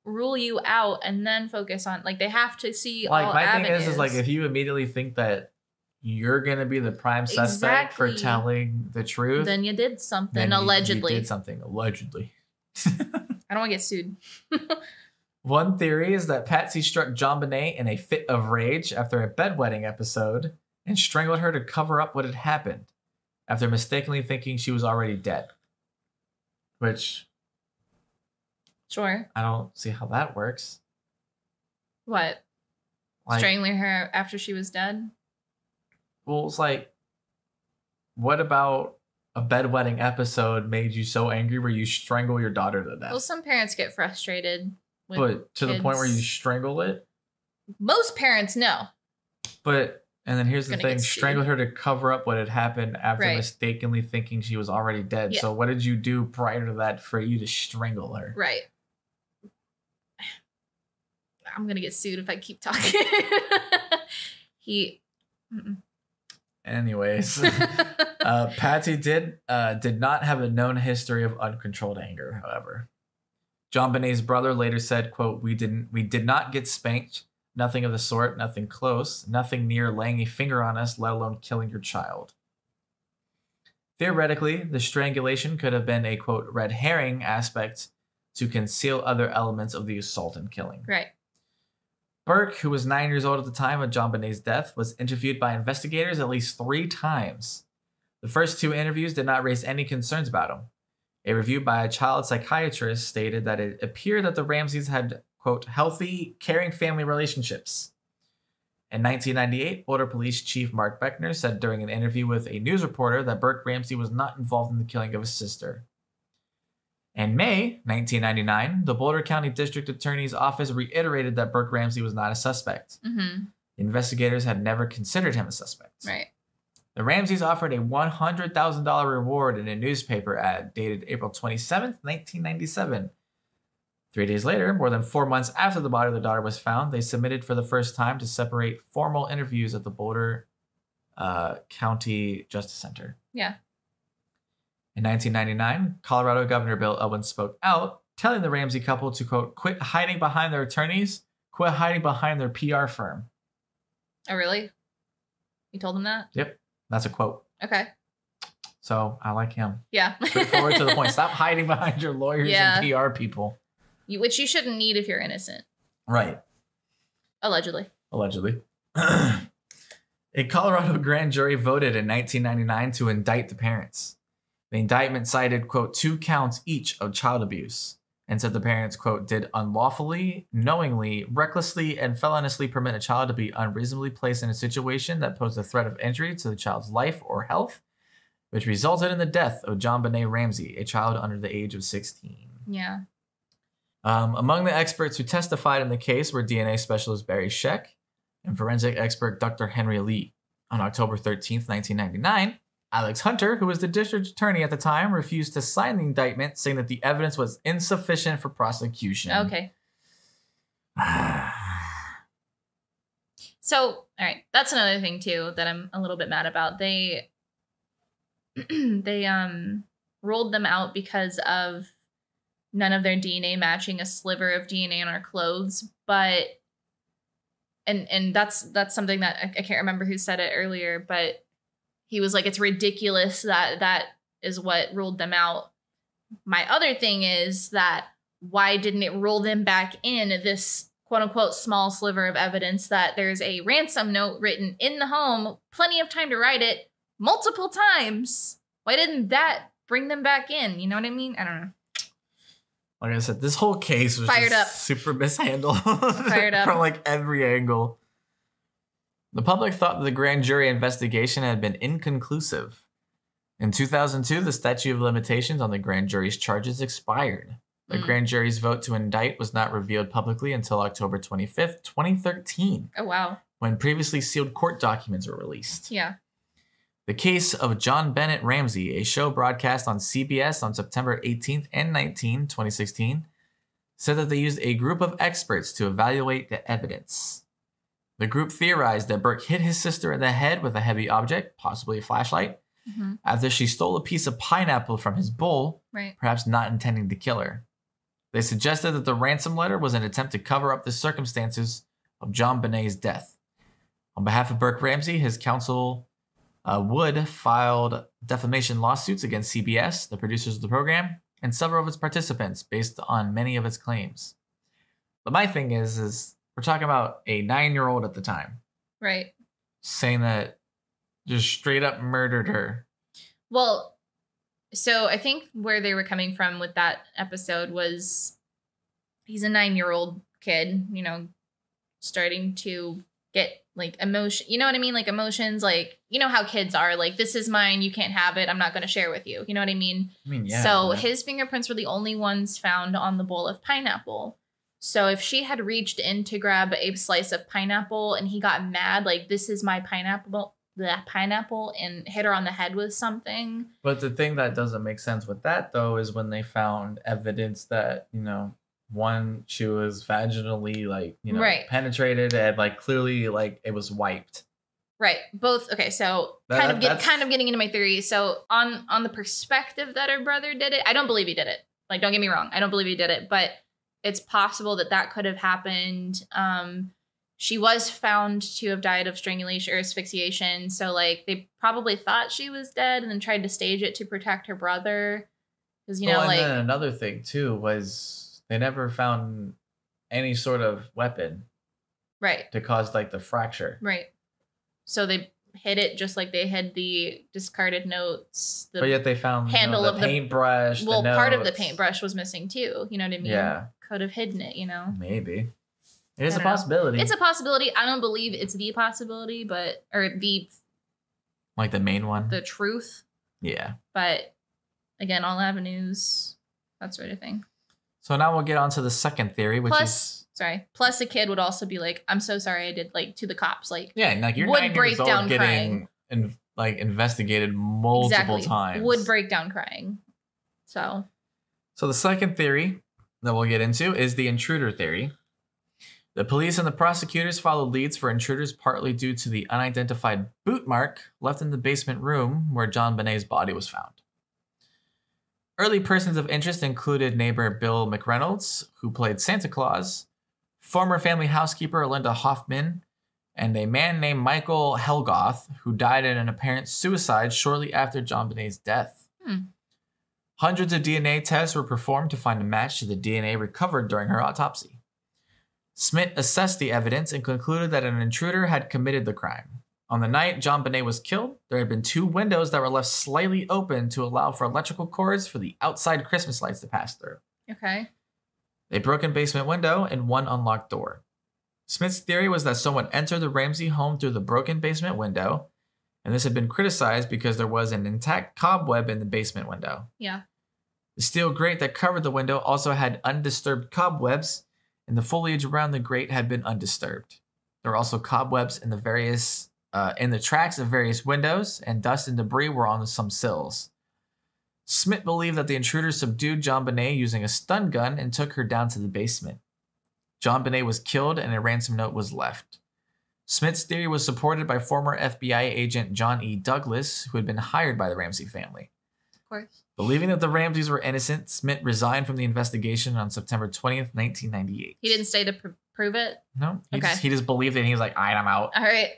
rule you out and then focus on, like, they have to see all avenues. My thing is like if you immediately think that you're going to be the prime suspect for telling the truth, then you did something, allegedly. You did something, allegedly. I don't want to get sued. One theory is that Patsy struck JonBenet in a fit of rage after a bedwetting episode and strangled her to cover up what had happened after mistakenly thinking she was already dead. Which... Sure. I don't see how that works. What? Like, strangling her after she was dead? Well, it's like, what about a bedwetting episode made you so angry where you strangle your daughter to death? Well, some parents get frustrated with But to kids. the point where you strangle it? Most parents know. But, and then here's the thing, get sued. strangled her to cover up what had happened after Right. mistakenly thinking she was already dead. Yeah. So what did you do prior to that for you to strangle her? Right. I'm going to get sued if I keep talking. Anyways, Patsy did not have a known history of uncontrolled anger, however. JonBenet's brother later said, quote, we did not get spanked, nothing of the sort, nothing close, nothing near laying a finger on us, let alone killing your child. Theoretically, the strangulation could have been a, quote, red herring aspect to conceal other elements of the assault and killing. Right. Burke, who was 9 years old at the time of JonBenet's death, was interviewed by investigators at least 3 times. The first 2 interviews did not raise any concerns about him. A review by a child psychiatrist stated that it appeared that the Ramseys had, quote, healthy, caring family relationships. In 1998, Boulder Police Chief Mark Beckner said during an interview with a news reporter that Burke Ramsey was not involved in the killing of his sister. In May 1999, the Boulder County District Attorney's Office reiterated that Burke Ramsey was not a suspect. Mm-hmm. Investigators had never considered him a suspect. Right. The Ramseys offered a $100,000 reward in a newspaper ad dated April 27th, 1997. 3 days later, more than 4 months after the body of their daughter was found, they submitted for the first time to separate formal interviews at the Boulder County Justice Center. Yeah. In 1999, Colorado Governor Bill Owens spoke out, telling the Ramsey couple to, quote, quit hiding behind their attorneys, quit hiding behind their PR firm. Oh, really? You told them that? Yep, that's a quote. Okay. So I like him. Yeah. Straightforward to the point. Stop hiding behind your lawyers and PR people. Which you shouldn't need if you're innocent. Right. Allegedly. A Colorado grand jury voted in 1999 to indict the parents. The indictment cited, quote, 2 counts each of child abuse and said the parents, quote, did unlawfully, knowingly, recklessly, and feloniously permit a child to be unreasonably placed in a situation that posed a threat of injury to the child's life or health, which resulted in the death of JonBenet Ramsey, a child under the age of 16. Yeah. Among the experts who testified in the case were DNA specialist Barry Scheck and forensic expert Dr. Henry Lee. On October 13th, 1999, Alex Hunter, who was the district attorney at the time, refused to sign the indictment, saying that the evidence was insufficient for prosecution. Okay. So, all right, that's another thing too that I'm a little bit mad about. They ruled them out because of none of their DNA matching a sliver of DNA on our clothes, but and that's something that I can't remember who said it earlier, but he was like, it's ridiculous that is what ruled them out. My other thing is that why didn't it rule them back in this quote unquote small sliver of evidence that there's a ransom note written in the home, plenty of time to write it multiple times? Why didn't that bring them back in? You know what I mean? I don't know. Like I said, this whole case was Fired just up. super mishandled Fired up. from like every angle. The public thought that the grand jury investigation had been inconclusive. In 2002, the statute of limitations on the grand jury's charges expired. The grand jury's vote to indict was not revealed publicly until October 25th, 2013. Oh, wow. When previously sealed court documents were released. Yeah. The case of JonBenet Ramsey, a show broadcast on CBS on September 18th and 19, 2016, said that they used a group of experts to evaluate the evidence. The group theorized that Burke hit his sister in the head with a heavy object, possibly a flashlight, after she stole a piece of pineapple from his bowl, Right. perhaps not intending to kill her. They suggested that the ransom letter was an attempt to cover up the circumstances of JonBenet's death. On behalf of Burke Ramsey, his counsel Wood filed defamation lawsuits against CBS, the producers of the program, and several of its participants based on many of its claims. But my thing is we're talking about a 9-year-old at the time. Right. Saying that just straight up murdered her. Well, so I think where they were coming from with that episode was he's a 9-year-old kid, you know, starting to get like emotion, you know what I mean? Like emotions, like, you know how kids are, like, this is mine, you can't have it, I'm not going to share with you. You know what I mean? Yeah. So his fingerprints were the only ones found on the bowl of pineapple. So if she had reached in to grab a slice of pineapple and he got mad, like, this is my pineapple, and hit her on the head with something. But the thing that doesn't make sense with that, though, is when they found evidence that, you know, one, she was vaginally, like, you know, right. penetrated, and like clearly, like, it was wiped. Right. Both. Okay. So kind of getting into my theory. So on the perspective that her brother did it, I don't believe he did it. Like, don't get me wrong, I don't believe he did it, but it's possible that could have happened. She was found to have died of strangulation or asphyxiation. So like they probably thought she was dead and then tried to stage it to protect her brother. Because, you know, and like, then another thing too was they never found any sort of weapon. Right. To cause like the fracture. Right. So they hid it just like they hid the discarded notes. But yet they found handle of the paintbrush. Well, part of the paintbrush was missing too. You know what I mean? Yeah. Could have hidden it, you know? Maybe. It is a possibility. It's a possibility. I don't believe it's the possibility, or the... Like the main one? The truth. Yeah. But again, all avenues, that sort of thing. So now we'll get on to the second theory, which is... Plus a kid would also be like, I'm so sorry I did, like, to the cops. Like, yeah, and like you're 9 years old getting investigated multiple times. Would break down crying. So the second theory that we'll get into is the intruder theory. The police and the prosecutors followed leads for intruders partly due to the unidentified boot mark left in the basement room where JonBenet's body was found. Early persons of interest included neighbor Bill McReynolds, who played Santa Claus, former family housekeeper Linda Hoffman, and a man named Michael Helgoth, who died in an apparent suicide shortly after JonBenet's death. Hundreds of DNA tests were performed to find a match to the DNA recovered during her autopsy. Smith assessed the evidence and concluded that an intruder had committed the crime. On the night JonBenet was killed, there had been 2 windows that were left slightly open to allow for electrical cords for the outside Christmas lights to pass through. Okay. A broken basement window and 1 unlocked door. Smith's theory was that someone entered the Ramsey home through the broken basement window, and this had been criticized because there was an intact cobweb in the basement window. Yeah. The steel grate that covered the window also had undisturbed cobwebs, and the foliage around the grate had been undisturbed. There were also cobwebs in the tracks of various windows, and dust and debris were on some sills. Smith believed that the intruder subdued JonBenet using a stun gun and took her down to the basement. JonBenet was killed and a ransom note was left. Smith's theory was supported by former FBI agent John E. Douglas, who had been hired by the Ramsey family. Of course. Believing that the Ramseys were innocent, Smith resigned from the investigation on September 20th, 1998. He didn't stay to prove it? No. He just believed it, and he was like, all right, I'm out. All right.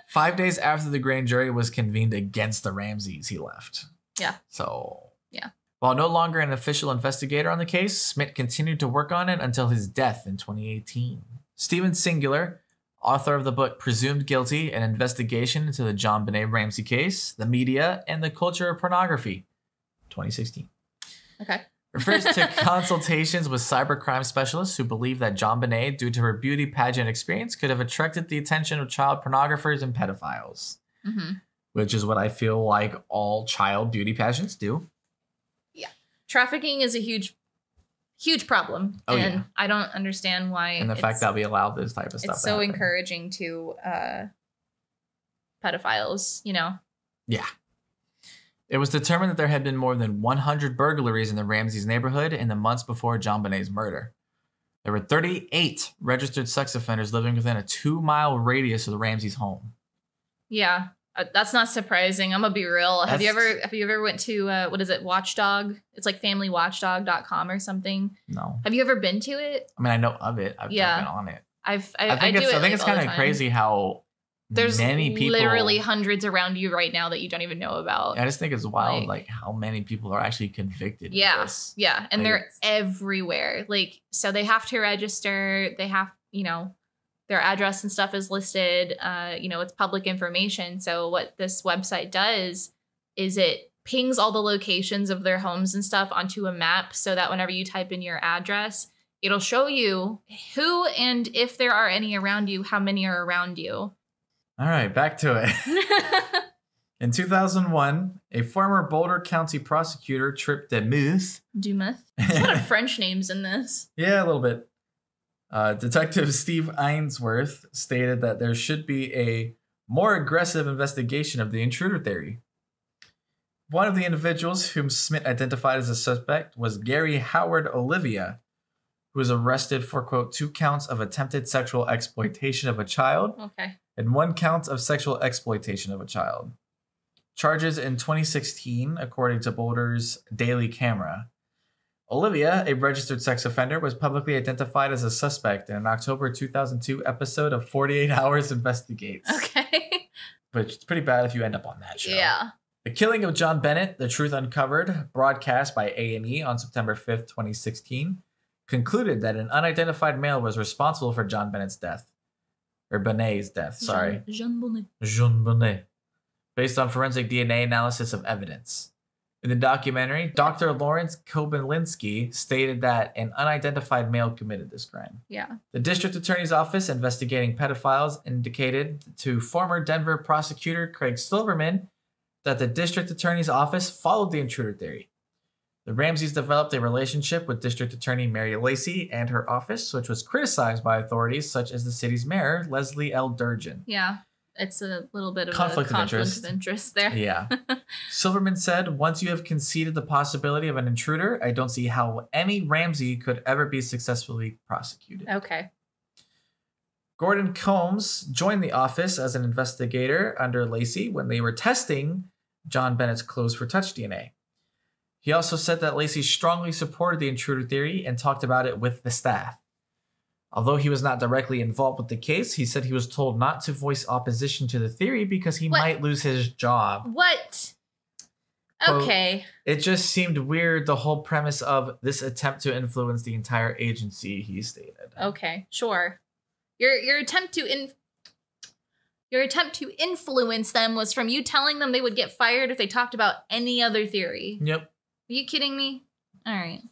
5 days after the grand jury was convened against the Ramseys, he left. Yeah. So, yeah. While no longer an official investigator on the case, Smith continued to work on it until his death in 2018. Steven Singular, author of the book Presumed Guilty, an investigation into the JonBenet Ramsey case, the media, and the culture of pornography, 2016. Okay. Refers to consultations with cybercrime specialists who believe that JonBenet, due to her beauty pageant experience, could have attracted the attention of child pornographers and pedophiles. Mm-hmm. Which is what I feel like all child beauty pageants do. Yeah. Trafficking is a huge problem. Oh, and yeah. I don't understand why. And the fact that we allow this type of stuff. It's so encouraging to pedophiles, you know? Yeah. It was determined that there had been more than 100 burglaries in the Ramseys neighborhood in the months before JonBenet's murder. There were 38 registered sex offenders living within a 2-mile radius of the Ramseys' home. Yeah. That's not surprising. I'm gonna be real. Have you ever went to what is it, Watchdog? It's like familywatchdog.com or something. No. Have you ever been to it? I mean, I know of it. I've been on it. I think it's kind of crazy how There's many people. literally hundreds around you right now that you don't even know about. I just think it's wild, like how many people are actually convicted. Yeah, of this. yeah, and Like, they're everywhere. Like, so they have to register. They have, you know, their address and stuff is listed. You know, it's public information. So what this website does is it pings all the locations of their homes and stuff onto a map, so that whenever you type in your address, it'll show you who and if there are any around you, how many are around you. All right, back to it. In 2001, a former Boulder County prosecutor, Trip DeMuth. Dumas. There's a lot of French names in this. Yeah, a little bit. Detective Steve Ainsworth stated that there should be a more aggressive investigation of the intruder theory. One of the individuals whom Smith identified as a suspect was Gary Howard Olivia, who was arrested for, quote, 2 counts of attempted sexual exploitation of a child and 1 count of sexual exploitation of a child. Charges in 2016, according to Boulder's Daily Camera. Olivia, a registered sex offender, was publicly identified as a suspect in an October 2002 episode of 48 Hours Investigates. Okay. But it's pretty bad if you end up on that show. Yeah. The killing of JonBenet, The Truth Uncovered, broadcast by A&E on September 5th, 2016, concluded that an unidentified male was responsible for JonBenet's death. Or Benet's death, sorry. JonBenet. JonBenet. Based on forensic DNA analysis of evidence. In the documentary, Dr. Lawrence Kobylinski stated that an unidentified male committed this crime. Yeah. The district attorney's office investigating pedophiles indicated to former Denver prosecutor Craig Silverman that the district attorney's office followed the intruder theory. The Ramseys developed a relationship with District Attorney Mary Lacey and her office, which was criticized by authorities such as the city's mayor, Leslie L. Durgin. Yeah. It's a little bit of conflict a conflict of interest there. Yeah. Silverman said, once you have conceded the possibility of an intruder, I don't see how any Ramsey could ever be successfully prosecuted. Okay. Gordon Combs joined the office as an investigator under Lacey when they were testing JonBenet's clothes for touch DNA. He also said that Lacey strongly supported the intruder theory and talked about it with the staff. Although he was not directly involved with the case, he said he was told not to voice opposition to the theory because he might lose his job. What? Quote, okay. It just seemed weird, the whole premise of this attempt to influence the entire agency, he stated. Okay, sure. Your attempt to influence them was from you telling them they would get fired if they talked about any other theory. Yep. Are you kidding me? All right.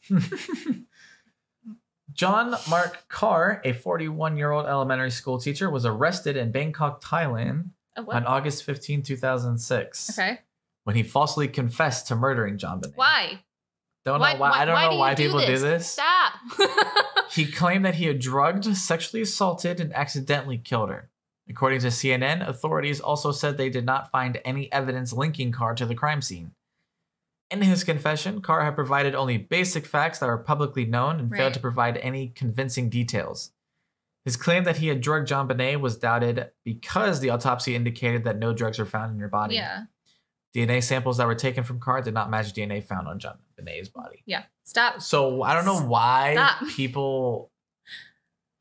John Mark Carr, a 41-year-old elementary school teacher, was arrested in Bangkok, Thailand on August 15, 2006. Okay. When he falsely confessed to murdering JonBenet. Why? Don't know why. I don't know why people do this. Stop. He claimed that he had drugged, sexually assaulted, and accidentally killed her. According to CNN, authorities also said they did not find any evidence linking Carr to the crime scene. In his confession, Carr had provided only basic facts that were publicly known and failed to provide any convincing details. His claim that he had drugged JonBenet was doubted because the autopsy indicated that no drugs were found in her body. Yeah. DNA samples that were taken from Carr did not match DNA found on JonBenet's body. Yeah. Stop. So I don't know why people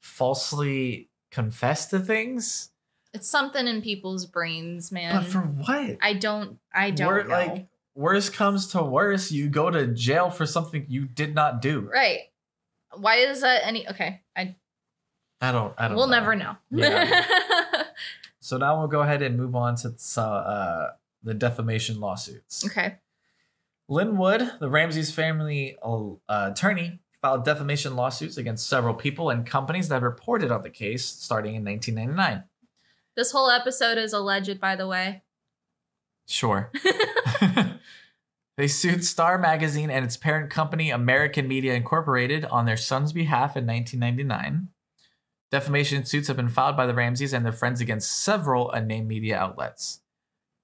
falsely confess to things. It's something in people's brains, man. But for what? I don't know. Like, worst comes to worst, you go to jail for something you did not do. Right. Why is that any... Okay. I don't We'll never know. Yeah. So now we'll go ahead and move on to the defamation lawsuits. Okay. Lynn Wood, the Ramsey's family attorney, filed defamation lawsuits against several people and companies that reported on the case starting in 1999. This whole episode is alleged, by the way. Sure. They sued Star Magazine and its parent company, American Media Incorporated, on their son's behalf in 1999. Defamation suits have been filed by the Ramseys and their friends against several unnamed media outlets.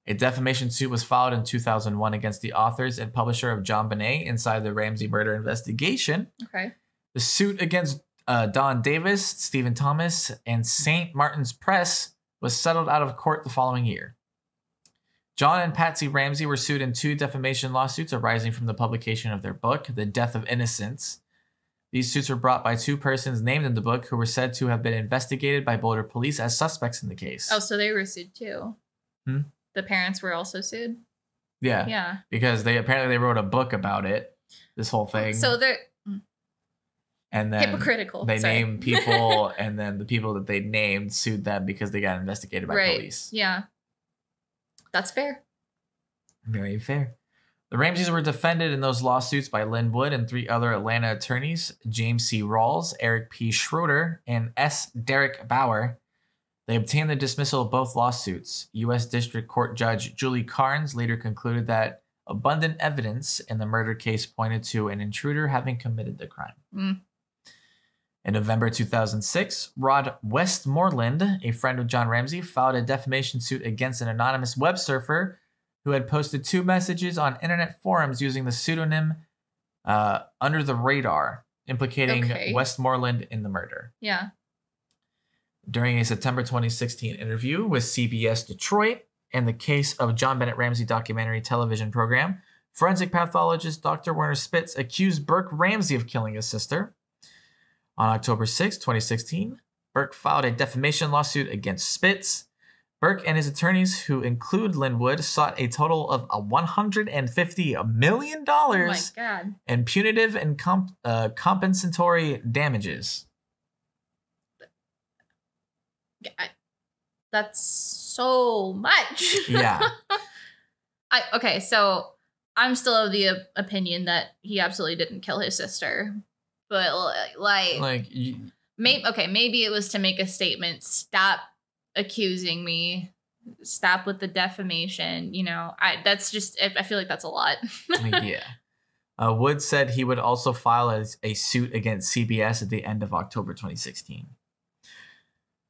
A defamation suit was filed in 2001 against the authors and publisher of JonBenet inside the Ramsey murder investigation. Okay. The suit against Don Davis, Stephen Thomas, and St. Martin's Press was settled out of court the following year. John and Patsy Ramsey were sued in 2 defamation lawsuits arising from the publication of their book, The Death of Innocence. These suits were brought by two persons named in the book who were said to have been investigated by Boulder police as suspects in the case. Oh, so they were sued too. The parents were also sued? Yeah. Yeah. Because they wrote a book about it, this whole thing. So they're and then hypocritical. They named people, and then the people that they named sued them because they got investigated by police. Yeah. That's fair. Very fair. The Ramseys were defended in those lawsuits by Lynn Wood and three other Atlanta attorneys, James C. Rawls, Eric P. Schroeder, and S. Derek Bauer. They obtained the dismissal of both lawsuits. U.S. District Court Judge Julie Carnes later concluded that abundant evidence in the murder case pointed to an intruder having committed the crime. In November 2006, Rod Westmoreland, a friend of John Ramsey, filed a defamation suit against an anonymous web surfer who had posted 2 messages on internet forums using the pseudonym Under the Radar, implicating Westmoreland in the murder. Yeah. During a September 2016 interview with CBS Detroit and the Case of JonBenet Ramsey documentary television program, forensic pathologist Dr. Werner Spitz accused Burke Ramsey of killing his sister. On October 6, 2016, Burke filed a defamation lawsuit against Spitz. Burke and his attorneys, who include Lynn Wood, sought a total of $150 million in punitive and compensatory damages. That's so much. Yeah. Okay, so I'm still of the opinion that he absolutely didn't kill his sister. But maybe it was to make a statement. Stop accusing me. Stop with the defamation. You know, I feel like that's a lot. Yeah. Wood said he would also file a suit against CBS at the end of October 2016.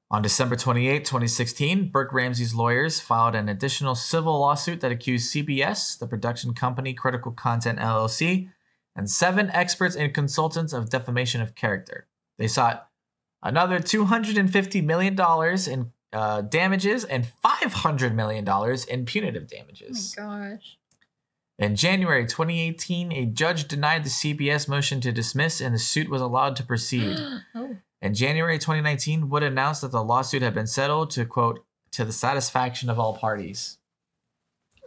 On December 28, 2016, Burke Ramsey's lawyers filed an additional civil lawsuit that accused CBS, the production company Critical Content LLC, and 7 experts and consultants of defamation of character. They sought another $250 million in damages and $500 million in punitive damages. Oh my gosh. In January 2018, a judge denied the CBS motion to dismiss and the suit was allowed to proceed. In January 2019, Wood announced that the lawsuit had been settled to, quote, to the satisfaction of all parties.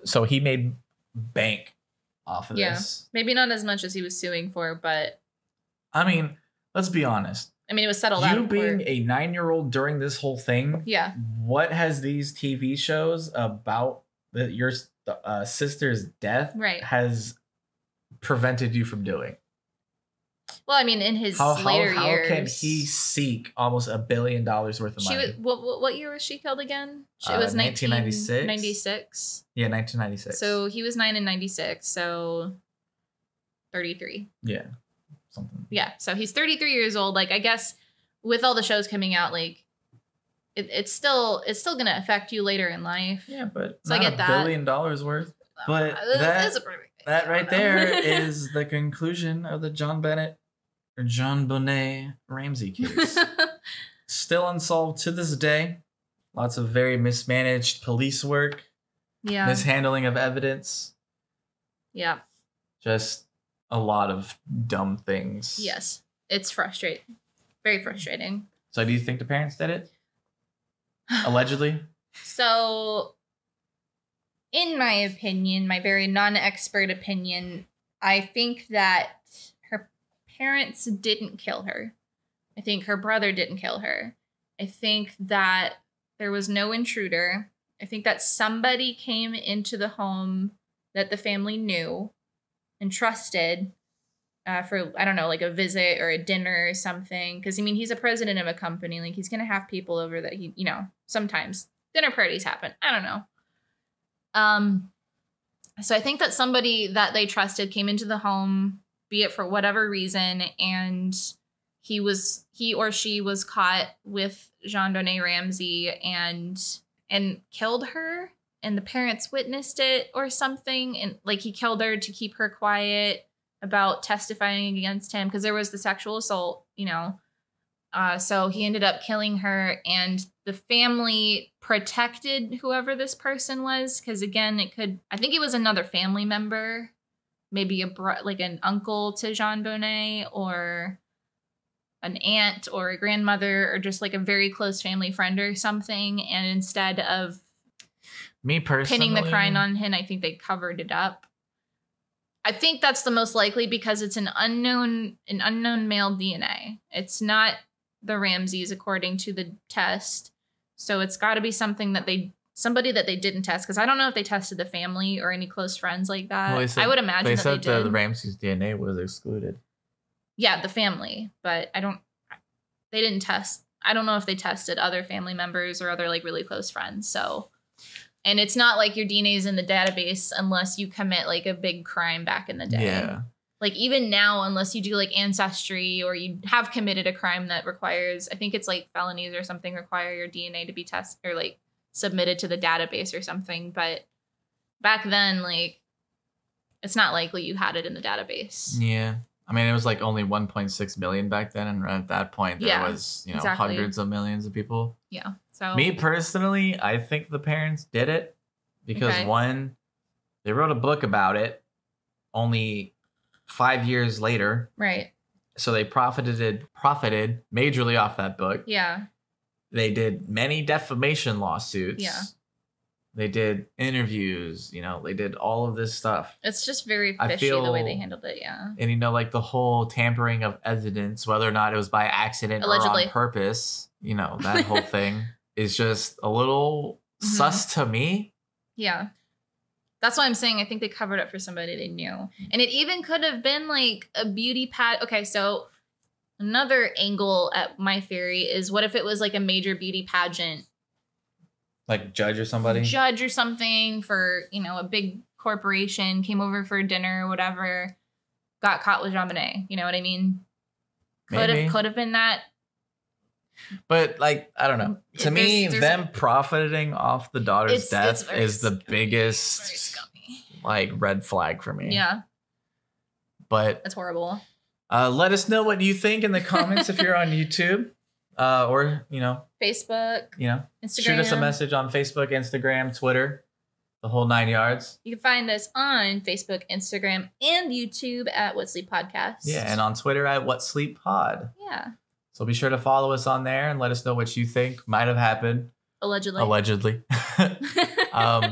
So he made bank off of this. Maybe not as much as he was suing for, but... I mean, let's be honest. I mean, it was settled out. You being a 9-year-old during this whole thing, what has these TV shows about your sister's death has prevented you from doing? Well, I mean, in his later years... How can he seek almost $1 billion worth of money? What year was she killed again? It was 1996. 96? Yeah, 1996. So he was 9 in 96, so 33. Yeah, something. Yeah, so he's 33 years old. Like, I guess with all the shows coming out, like, it's still going to affect you later in life. Yeah, but so not I get $1 billion worth. But that right there is the conclusion of the JonBenet Ramsey case. Still unsolved to this day. Lots of very mismanaged police work. Yeah. Mishandling of evidence. Yeah. Just a lot of dumb things. Yes. It's frustrating. Very frustrating. So do you think the parents did it? Allegedly? So, in my opinion, my very non-expert opinion, I think that her parents didn't kill her. I think her brother didn't kill her. I think that there was no intruder. I think that somebody came into the home that the family knew and trusted for, I don't know, like a visit or a dinner or something. Because, I mean, he's a president of a company. Like, he's going to have people over that he, you know, sometimes dinner parties happen. I don't know. So I think that somebody that they trusted came into the home, be it for whatever reason, and he or she was caught with JonBenet Ramsey and killed her, and the parents witnessed it or something, and like he killed her to keep her quiet about testifying against him because there was the sexual assault, you know. So he ended up killing her, and the family protected whoever this person was because, again, I think it was another family member, maybe like an uncle to JonBenet, or an aunt or a grandmother or just like a very close family friend or something. And instead of me personally pinning the crime on him, I think they covered it up. I think that's the most likely because it's an unknown male DNA. It's not the Ramseys according to the test. So it's got to be somebody that they didn't test, because I don't know if they tested the family or any close friends like that. Well, I would imagine that they did. The Ramsey's DNA was excluded. Yeah, the family, but they didn't test. I don't know if they tested other family members or other like really close friends. So, and it's not like your DNA is in the database unless you commit like a big crime back in the day. Yeah. Like even now, unless you do like ancestry or you have committed a crime that requires, I think it's like felonies or something require your DNA to be tested or like submitted to the database or something. But back then, like it's not likely you had it in the database. Yeah. I mean, it was like only 1.6 million back then. And at that point, there was, exactly. hundreds of millions of people. Yeah. So me personally, I think the parents did it because one, they wrote a book about it only 5 years later. Right. So they profited majorly off that book. Yeah. They did many defamation lawsuits. Yeah. They did interviews, they did all of this stuff. It's just very fishy the way they handled it, yeah. And, like the whole tampering of evidence, whether or not it was by accident Allegedly. or on purpose, that whole thing is just a little sus to me. Yeah. That's why I'm saying I think they covered up for somebody they knew. And it even could have been like a beauty pad. Okay, so another angle at my theory is what if it was like a major beauty pageant? Like judge or somebody? Judge or something for, a big corporation, came over for dinner or whatever, got caught with JonBenet. You know what I mean? Could have been that. But like, I don't know. To me, them profiting off the daughter's death is the biggest like red flag for me. Yeah. But it's horrible. Let us know what you think in the comments if you're on YouTube. Or, Facebook, Instagram. Shoot us a message on Facebook, Instagram, Twitter, the whole 9 yards. You can find us on Facebook, Instagram, and YouTube at What Sleep Podcast. Yeah, and on Twitter at What Sleep Pod. Yeah. So be sure to follow us on there and let us know what you think might have happened. Allegedly.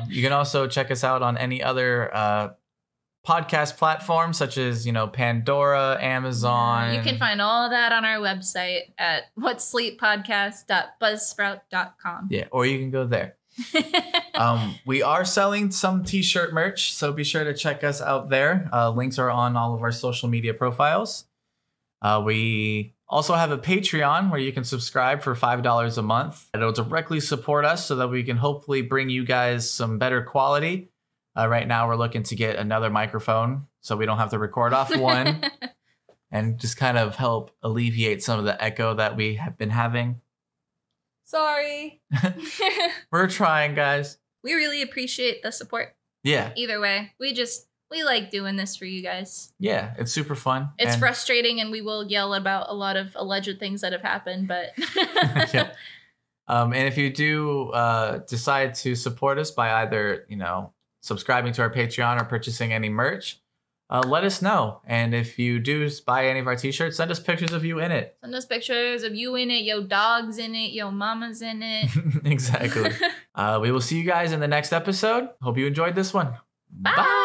You can also check us out on any other podcast platforms such as, Pandora, Amazon. You can find all of that on our website at whatsleeppodcast.buzzsprout.com. Yeah, or you can go there. We are selling some t-shirt merch, so be sure to check us out there. Links are on all of our social media profiles. We also have a Patreon where you can subscribe for $5 a month. It'll directly support us so that we can hopefully bring you guys some better quality. Right now, we're looking to get another microphone so we don't have to record off one and just kind of help alleviate some of the echo that we have been having. Sorry. We're trying, guys. We really appreciate the support. Yeah. Either way, we like doing this for you guys. Yeah, it's super fun. It's frustrating, and we will yell about a lot of alleged things that have happened, but... Yeah. And if you do decide to support us by either, subscribing to our Patreon or purchasing any merch, let us know. And if you do buy any of our t-shirts, send us pictures of you in it. Send us pictures of you in it, your dog's in it, your mama's in it. Exactly. We will see you guys in the next episode. Hope you enjoyed this one. Bye.